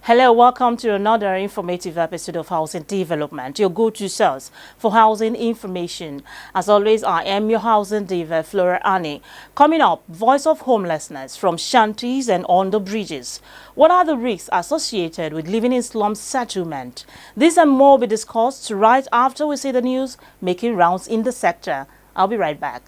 Hello, welcome to another informative episode of Housing Development, your go-to source for housing information. As always, I am your housing diva, Flora Annie. Coming up, voice of homelessness from shanties and under bridges. What are the risks associated with living in slum settlement? This and more will be discussed right after we see the news making rounds in the sector. I'll be right back.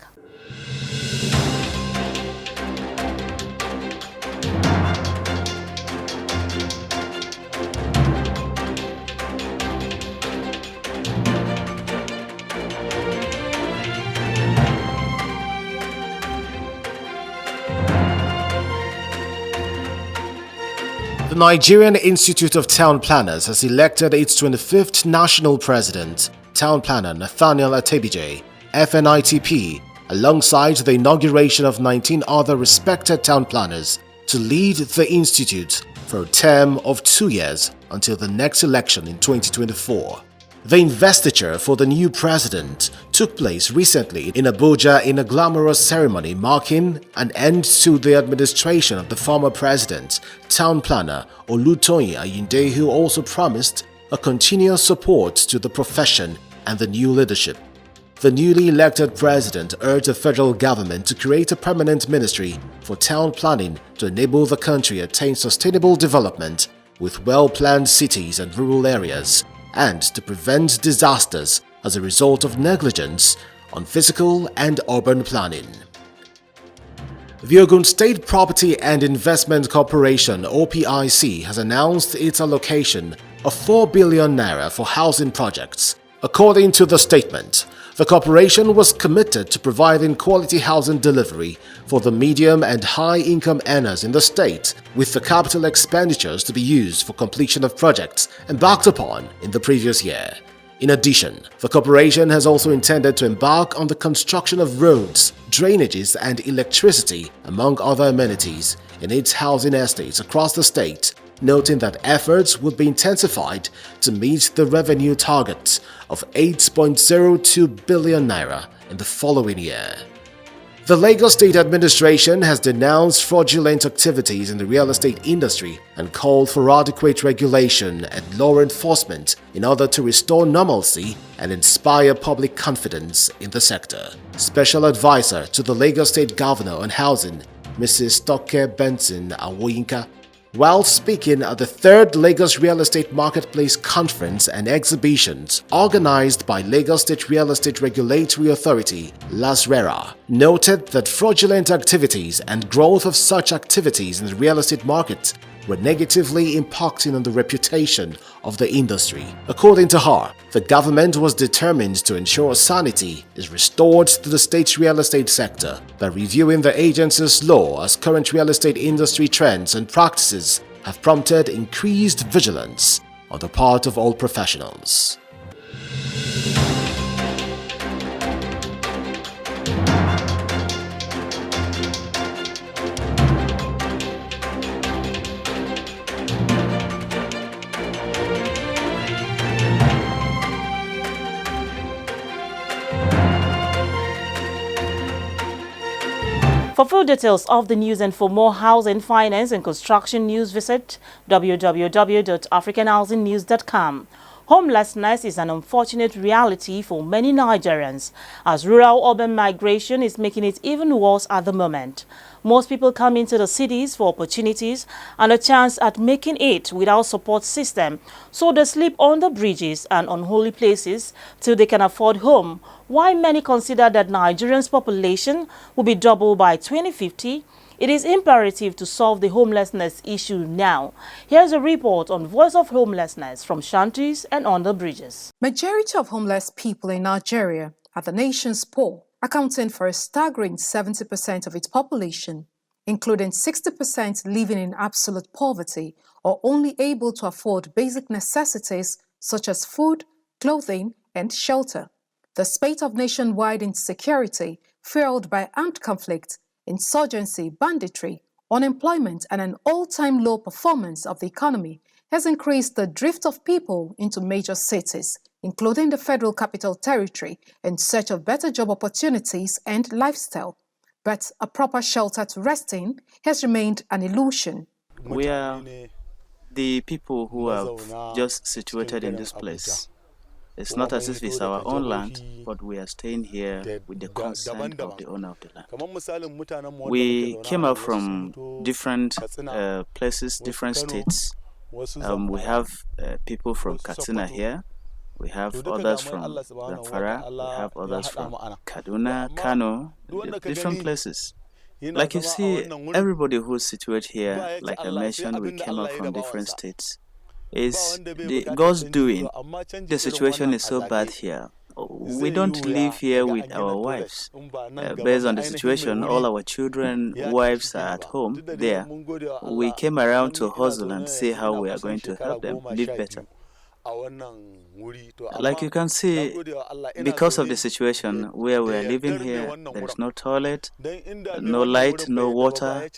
The Nigerian Institute of Town Planners has elected its 25th national president, town planner Nathaniel Atebije, FNITP, alongside the inauguration of 19 other respected town planners to lead the institute for a term of 2 years until the next election in 2024. The investiture for the new president took place recently in Abuja in a glamorous ceremony marking an end to the administration of the former president, town planner Olutoyin Ayinde, who also promised a continuous support to the profession and the new leadership. The newly elected president urged the federal government to create a permanent ministry for town planning to enable the country attain sustainable development with well-planned cities and rural areas, and to prevent disasters as a result of negligence on physical and urban planning. The Ogun State Property and Investment Corporation (OPIC) has announced its allocation of 4 billion naira for housing projects. According to the statement, the corporation was committed to providing quality housing delivery for the medium and high-income earners in the state, with the capital expenditures to be used for completion of projects embarked upon in the previous year. In addition, the corporation has also intended to embark on the construction of roads, drainages, and electricity, among other amenities, in its housing estates across the state, noting that efforts would be intensified to meet the revenue target of 8.02 billion naira in the following year. The Lagos State Administration has denounced fraudulent activities in the real estate industry and called for adequate regulation and law enforcement in order to restore normalcy and inspire public confidence in the sector. Special Advisor to the Lagos State Governor on Housing, Mrs. Toke Benson Awoyinka, while speaking at the 3rd Lagos Real Estate Marketplace Conference and Exhibitions organized by Lagos State Real Estate Regulatory Authority, LASRERA, noted that fraudulent activities and growth of such activities in the real estate market were negatively impacting on the reputation of the industry. According to her, the government was determined to ensure sanity is restored to the state's real estate sector by reviewing the agency's law, as current real estate industry trends and practices have prompted increased vigilance on the part of all professionals. For full details of the news and for more housing, finance and construction news, visit www.africanhousingnews.com. Homelessness is an unfortunate reality for many Nigerians, as rural-urban migration is making it even worse at the moment. Most people come into the cities for opportunities and a chance at making it without support system, so they sleep on the bridges and unholy places till they can afford home. While many consider that Nigerians' population will be doubled by 2050, it is imperative to solve the homelessness issue now. Here's a report on Voice of Homelessness from shanties and under bridges. Majority of homeless people in Nigeria are the nation's poor, accounting for a staggering 70% of its population, including 60% living in absolute poverty or only able to afford basic necessities such as food, clothing, and shelter. The spate of nationwide insecurity, fueled by armed conflict, insurgency, banditry, unemployment, and an all-time low performance of the economy has increased the drift of people into major cities, including the Federal Capital Territory, in search of better job opportunities and lifestyle. But a proper shelter to rest in has remained an illusion. We are the people who have just situated in this place. It's not as if it's our own land, but we are staying here with the consent of the owner of the land. We came out from different places, different states. We have people from Katsina here. We have others from Zamfara. We have others from Kaduna, Kano, different places. Like you see, everybody who's situated here, like I mentioned, we came out from different states. It's God's doing. The situation is so bad here. We don't live here with our wives. Based on the situation, all our children, wives are at home there. We came around to hustle and see how we are going to help them live better. Like you can see, because of the situation where we are living here, there is no toilet, no light, no water.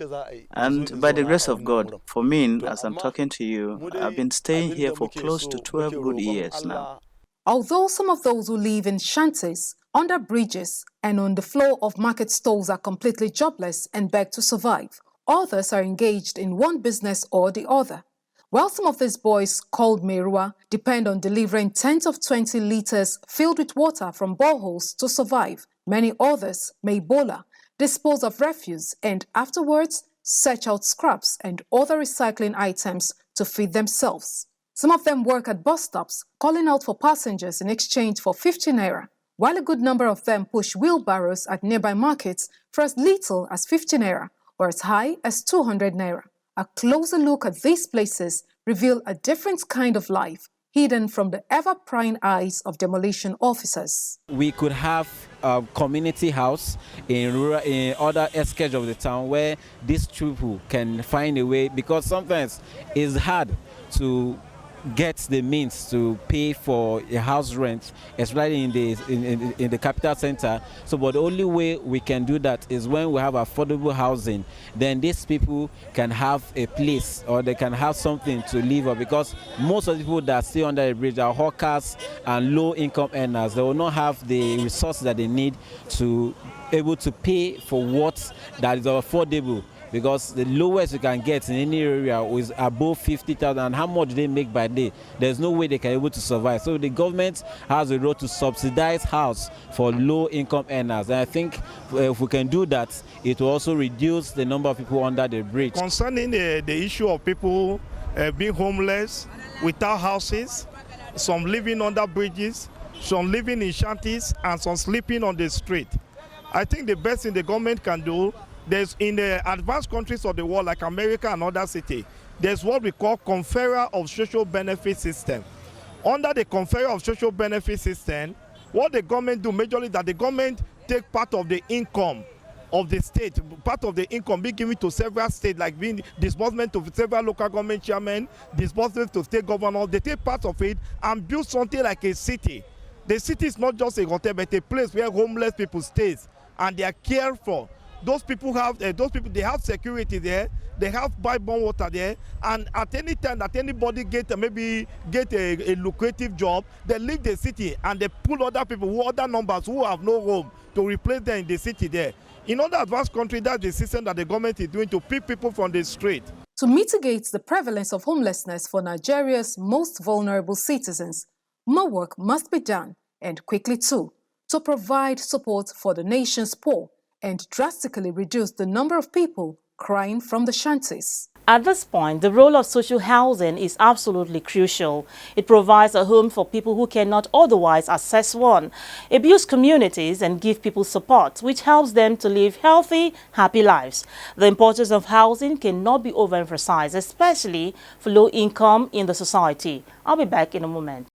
And by the grace of God, for me, as I'm talking to you, I've been staying here for close to 12 good years now. Although some of those who live in shanties, under bridges, and on the floor of market stalls are completely jobless and beg to survive, others are engaged in one business or the other. While some of these boys, called Merua, depend on delivering 10 to 20 liters filled with water from boreholes to survive, many others may bola, dispose of refuse, and afterwards search out scraps and other recycling items to feed themselves. Some of them work at bus stops, calling out for passengers in exchange for 50 naira, while a good number of them push wheelbarrows at nearby markets for as little as 50 naira or as high as 200 naira. A closer look at these places reveal a different kind of life hidden from the ever-prying eyes of demolition officers. We could have a community house in other areas of the town where these people can find a way, because sometimes it's hard to get the means to pay for a house rent, especially in the capital center. So, but the only way we can do that is when we have affordable housing. Then these people can have a place, or they can have something to live on, because most of the people that stay under the bridge are hawkers and low-income earners. They will not have the resources that they need to able to pay for what that is affordable. Because the lowest you can get in any area is above 50,000. And how much do they make by day? There's no way they can be able to survive. So the government has a role to subsidize house for low-income earners. And I think if we can do that, it will also reduce the number of people under the bridge. Concerning the issue of people being homeless, without houses, some living under bridges, some living in shanties, and some sleeping on the street, I think the best thing the government can do, there's in the advanced countries of the world like America and other cities, there's what we call conferral of social benefit system. Under the conferral of social benefit system, what the government do majorly that the government take part of the income of the state, part of the income be given to several states, like being disbursement to several local government chairmen, disbursement to state governors. They take part of it and build something like a city. The city is not just a hotel, but a place where homeless people stay and they are cared for. Those people have they have security there, they have buy-borne water there, and at any time that anybody get a lucrative job, they leave the city and they pull other people, other numbers who have no home, to replace them in the city there. In other advanced countries, that's the system that the government is doing to pick people from the street. To mitigate the prevalence of homelessness for Nigeria's most vulnerable citizens, more work must be done, and quickly too, to provide support for the nation's poor and drastically reduce the number of people crying from the shanties. At this point, the role of social housing is absolutely crucial. It provides a home for people who cannot otherwise access one. It builds communities and gives people support, which helps them to live healthy, happy lives. The importance of housing cannot be overemphasized, especially for low income in the society. I'll be back in a moment.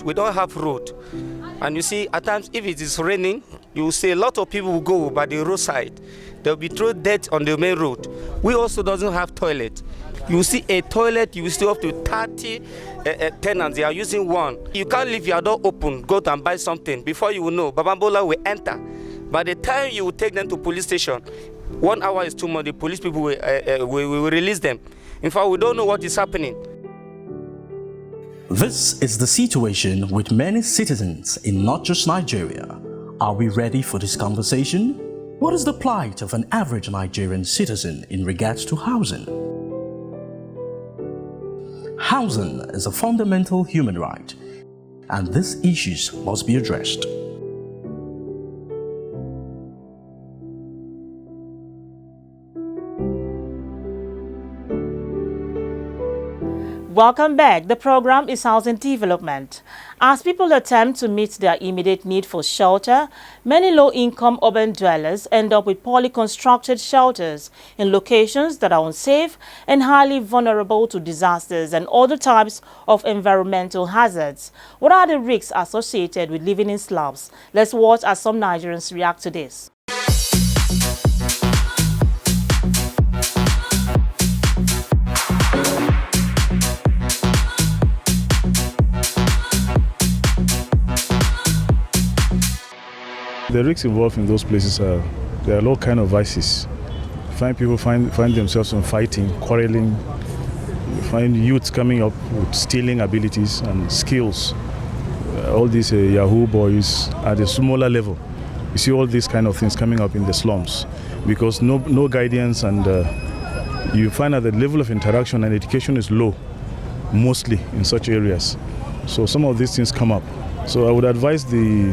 We don't have road, and you see at times if it is raining, you will see a lot of people will go by the roadside. There will be throw dirt on the main road. We also doesn't have toilet. You see a toilet, you will still up to 30 tenants. They are using one. You can't leave your door open, go and buy something. Before you will know, Babambola will enter. By the time you will take them to police station, 1 hour is too much. The police people will release them. In fact, we don't know what is happening. This is the situation with many citizens in not just Nigeria. Are we ready for this conversation? What is the plight of an average Nigerian citizen in regards to housing? Housing is a fundamental human right, and these issues must be addressed. Welcome back. The program is Housing Development. As people attempt to meet their immediate need for shelter, many low-income urban dwellers end up with poorly constructed shelters in locations that are unsafe and highly vulnerable to disasters and other types of environmental hazards. What are the risks associated with living in slums? Let's watch as some Nigerians react to this. The risks involved in those places there are all kind of vices. People find themselves in fighting, quarreling. You find youths coming up with stealing abilities and skills. All these Yahoo boys at a smaller level. You see all these kind of things coming up in the slums because no guidance, and you find that the level of interaction and education is low, mostly in such areas. So some of these things come up. So I would advise the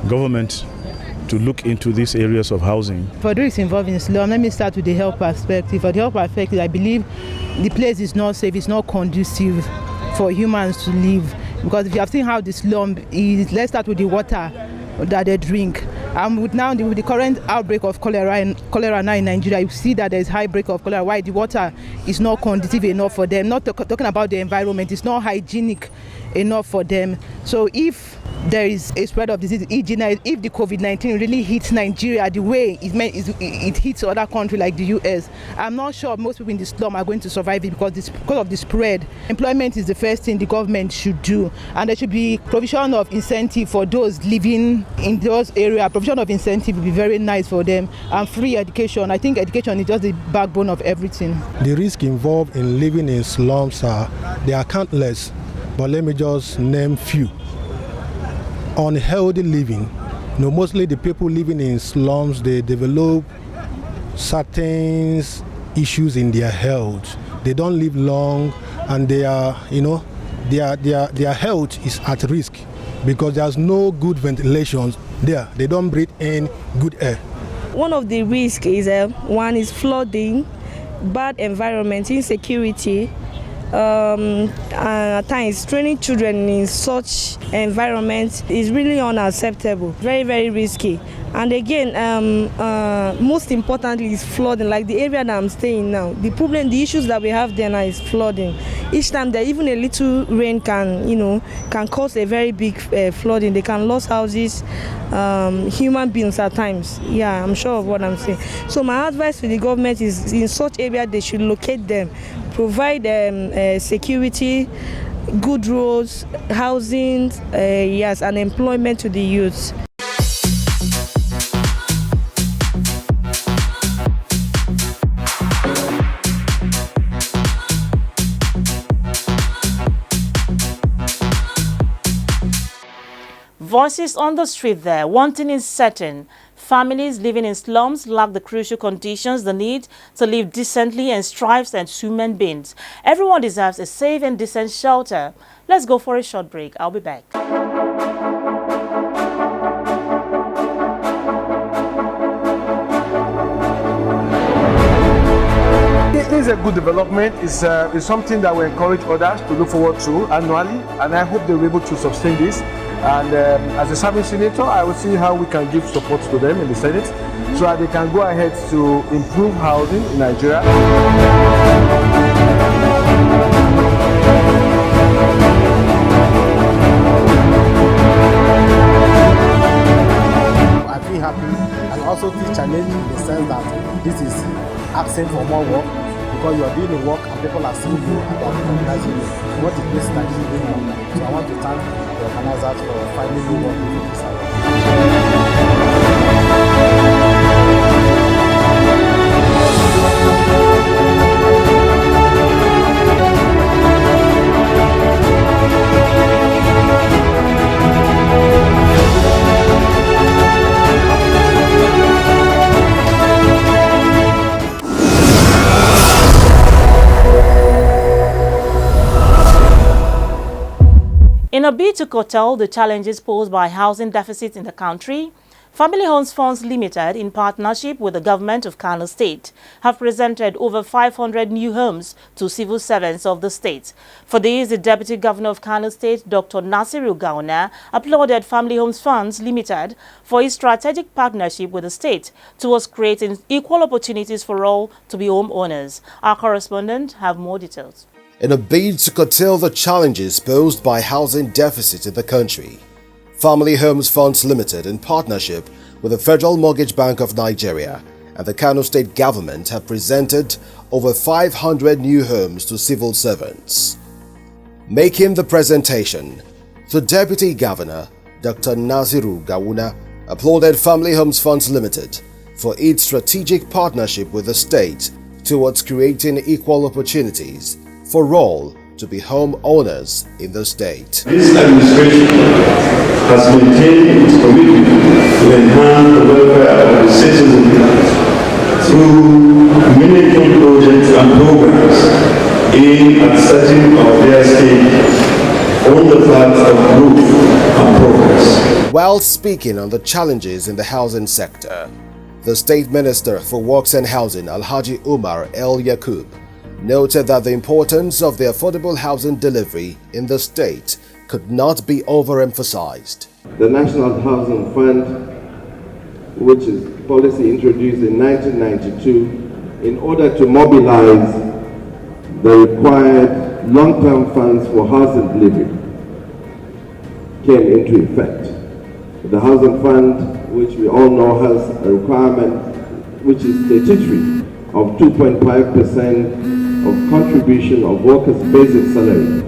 government to look into these areas of housing. For the risks involved in slum, let me start with the health perspective. For the health perspective, I believe the place is not safe, it's not conducive for humans to live. Because if you have seen how the slum is, let's start with the water that they drink. With the current outbreak of cholera now in Nigeria, you see that there is high break of cholera. Why? The water is not conducive enough for them. Not talking about the environment, it's not hygienic enough for them. So if there is a spread of disease, if the COVID-19 really hits Nigeria the way it hits other countries like the US, I'm not sure most people in the slum are going to survive it because of the spread. Employment is the first thing the government should do, and there should be provision of incentive for those living in those areas. Provision of incentive would be very nice for them, and free education. I think education is just the backbone of everything. The risk involved in living in slums are countless, but let me just name few. Unhealthy living. Mostly the people living in slums, they develop certain issues in their health. They don't live long, and their health is at risk because there's no good ventilation there. They don't breathe in good air. One of the risks is one is flooding, bad environment, insecurity. At times, training children in such environments is really unacceptable, very, very risky. And again, most importantly is flooding, like the area that I'm staying now. The issues that we have there now is flooding. Each time that even a little rain can cause a very big flooding. They can lose houses, human beings at times. Yeah, I'm sure of what I'm saying. So my advice to the government is in such area they should locate them, provide security, good roads, housing, yes, and employment to the youth. Voices on the street there, one thing is certain. Families living in slums lack the crucial conditions they need to live decently and strive as human beings. Everyone deserves a safe and decent shelter. Let's go for a short break. I'll be back. It is a good development. It's something that we encourage others to look forward to annually, and I hope they'll be able to sustain this. And as a serving senator, I will see how we can give support to them in the Senate so that they can go ahead to improve housing in Nigeria. I feel happy and also feel challenged in the sense that this is asking for more work because you are doing the work and people are seeing you and they are recognizing you. What is this that you doing on that? So I want to thank the organizers for finding me working for this hour. a bid to curtail the challenges posed by housing deficits in the country, Family Homes Funds Limited, in partnership with the government of Kano State, have presented over 500 new homes to civil servants of the state. For this, the Deputy Governor of Kano State, Dr. Nasiru Gawuna, applauded Family Homes Funds Limited for its strategic partnership with the state towards creating equal opportunities for all to be homeowners. Our correspondent have more details. In a bid to curtail the challenges posed by housing deficit in the country, Family Homes Funds Limited, in partnership with the Federal Mortgage Bank of Nigeria and the Kano State government, have presented over 500 new homes to civil servants. Making the presentation, the Deputy Governor, Dr. Nasiru Gawuna, applauded Family Homes Funds Limited for its strategic partnership with the state towards creating equal opportunities for all to be homeowners in the state. This administration has maintained its commitment to enhance the welfare of the citizens through meaningful projects and programs aimed at setting of their state on the path of growth and progress. While speaking on the challenges in the housing sector, the State Minister for Works and Housing, Alhaji Umar El Yakub, noted that the importance of the affordable housing delivery in the state could not be overemphasized. The National Housing Fund, which is policy introduced in 1992 in order to mobilize the required long-term funds for housing delivery, came into effect. The Housing Fund, which we all know has a requirement which is statutory of 2.5% of contribution of workers' basic salary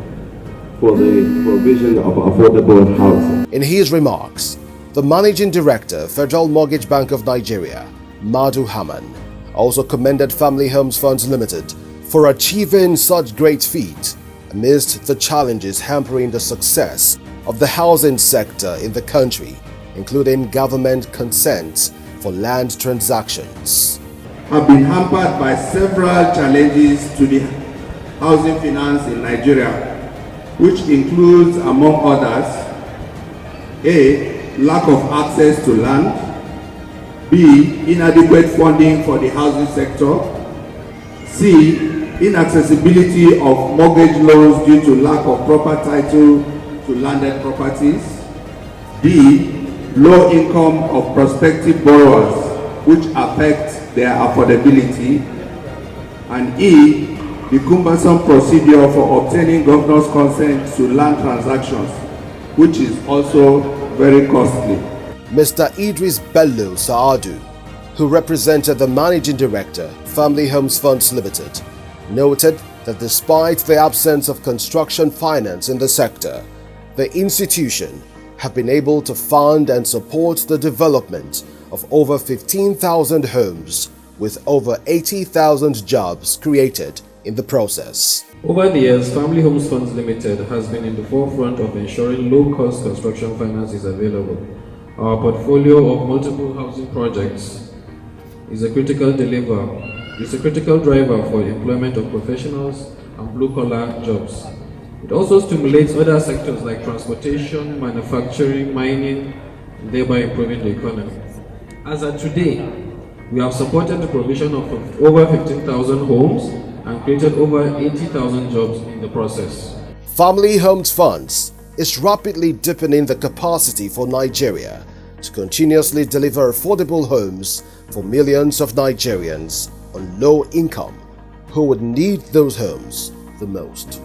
for the provision of affordable housing. In his remarks, the Managing Director, Federal Mortgage Bank of Nigeria, Madu Haman, also commended Family Homes Funds Limited for achieving such great feat amidst the challenges hampering the success of the housing sector in the country, including government consents for land transactions. Have been hampered by several challenges to the housing finance in Nigeria, which includes, among others, A, lack of access to land, B, inadequate funding for the housing sector, C, inaccessibility of mortgage loans due to lack of proper title to landed properties, D, low income of prospective borrowers, which affect their affordability, and E, the cumbersome procedure for obtaining governor's consent to land transactions, which is also very costly. Mr. Idris Bello Saadu, who represented the Managing Director, Family Homes Funds Limited, noted that despite the absence of construction finance in the sector, the institution have been able to fund and support the development of over 15,000 homes with over 80,000 jobs created in the process. Over the years, Family Homes Funds Limited has been in the forefront of ensuring low-cost construction finance is available. Our portfolio of multiple housing projects is a critical driver for employment of professionals and blue-collar jobs. It also stimulates other sectors like transportation, manufacturing, mining, thereby improving the economy. As of today, we have supported the provision of over 15,000 homes and created over 80,000 jobs in the process. Family Homes Funds is rapidly deepening the capacity for Nigeria to continuously deliver affordable homes for millions of Nigerians on low income who would need those homes the most.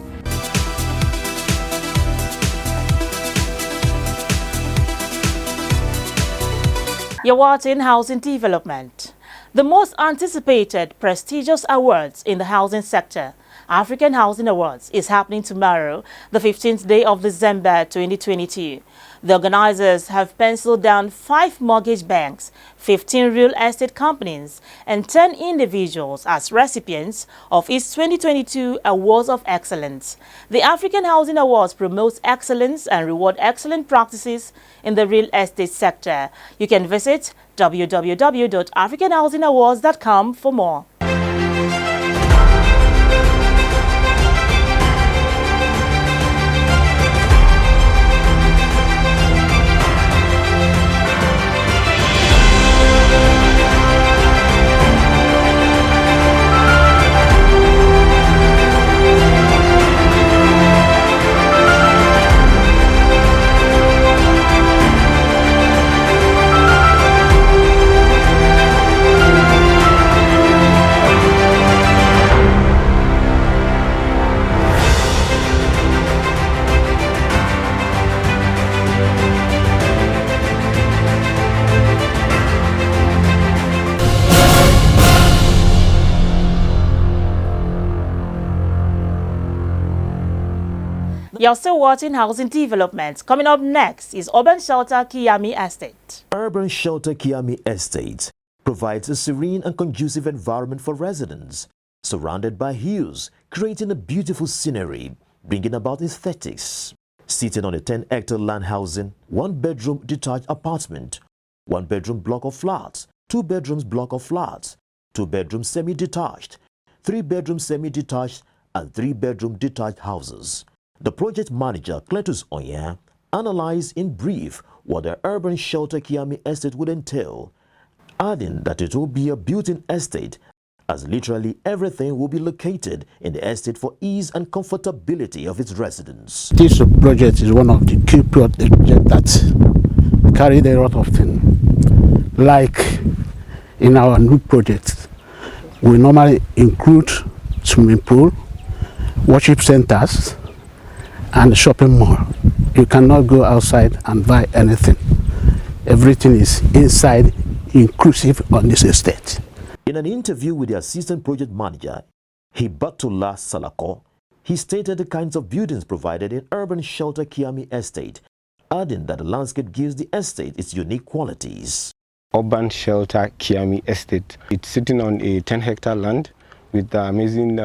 You're watching Housing Development. The most anticipated prestigious awards in the housing sector, African Housing Awards, is happening tomorrow, the 15th day of December 2022. The organizers have penciled down 5 mortgage banks, 15 real estate companies, and 10 individuals as recipients of its 2022 Awards of Excellence. The African Housing Awards promotes excellence and reward excellent practices in the real estate sector. You can visit www.africanhousingawards.com for more. You're still watching Housing Development. Coming up next is Urban Shelter Kiami Estate. Urban Shelter Kiami Estate provides a serene and conducive environment for residents, surrounded by hills, creating a beautiful scenery, bringing about aesthetics. Seated on a 10-hectare land housing, 1-bedroom detached apartment, 1-bedroom block of flats, 2 bedrooms block of flats, 2-bedroom semi-detached, 3-bedroom semi-detached, and 3-bedroom detached houses. The project manager, Cletus Onya, analyzed in brief what the Urban Shelter Kiami Estate would entail, adding that it will be a built-in estate as literally everything will be located in the estate for ease and comfortability of its residents. This project is one of the key projects that carry a lot of things. Like in our new projects, we normally include swimming pool, worship centers, and shopping mall. You cannot go outside and buy anything. Everything is inside, inclusive on this estate. In an interview with the assistant project manager, Hibatullah Salako, he stated the kinds of buildings provided in Urban Shelter Kiami Estate, adding that the landscape gives the estate its unique qualities. Urban Shelter Kiami Estate. It's sitting on a 10-hectare land with amazing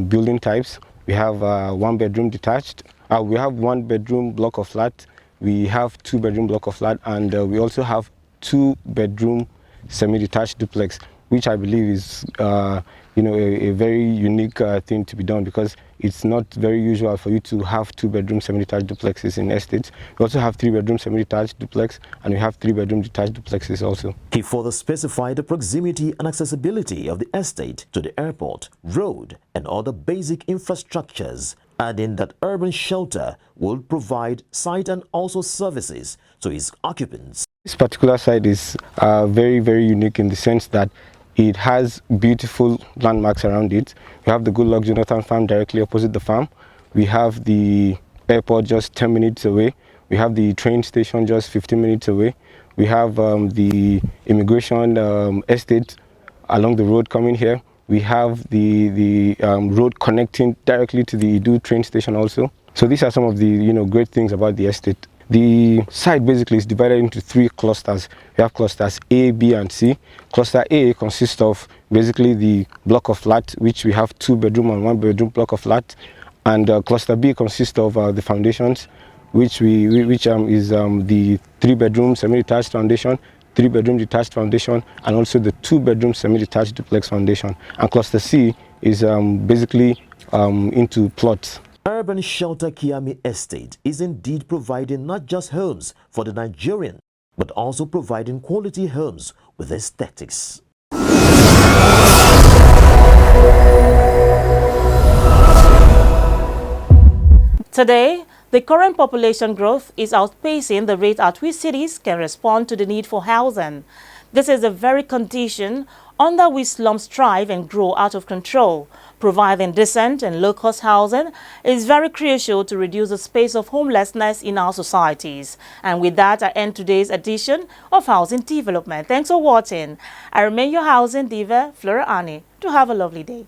building types. We have 1-bedroom detached. We have 1-bedroom block of flat. We have 2-bedroom block of flat, and we also have 2-bedroom semi-detached duplex, which I believe is a very unique thing to be done, because it's not very usual for you to have 2-bedroom semi-detached duplexes in estates. We also have 3-bedroom semi-detached duplex, and we have 3-bedroom detached duplexes also. He further specified the proximity and accessibility of the estate to the airport, road, and other basic infrastructures, adding that Urban Shelter will provide site and also services to its occupants. This particular site is very, very unique in the sense that it has beautiful landmarks around it. We have the Goodluck Jonathan Farm directly opposite the farm. We have the airport just 10 minutes away. We have the train station just 15 minutes away. We have the immigration estate along the road coming here. We have the road connecting directly to the Idu train station also. So these are some of the great things about the estate. The site basically is divided into 3 clusters. We have clusters A, B, and C. Cluster A consists of basically the block of flat, which we have 2-bedroom and 1-bedroom block of flat. And cluster B consists of the foundations, which is the 3-bedroom semi-detached foundation, 3-bedroom detached foundation, and also the 2-bedroom semi-detached duplex foundation. And cluster C is basically into plots. Urban Shelter Kiami Estate is indeed providing not just homes for the Nigerian, but also providing quality homes with aesthetics. Today, the current population growth is outpacing the rate at which cities can respond to the need for housing. This is the very condition under which slums thrive and grow out of control. Providing decent and low-cost housing is very crucial to reduce the space of homelessness in our societies. And with that, I end today's edition of Housing Development. Thanks for watching. I remain your housing diva, Flora Annie. Do have a lovely day.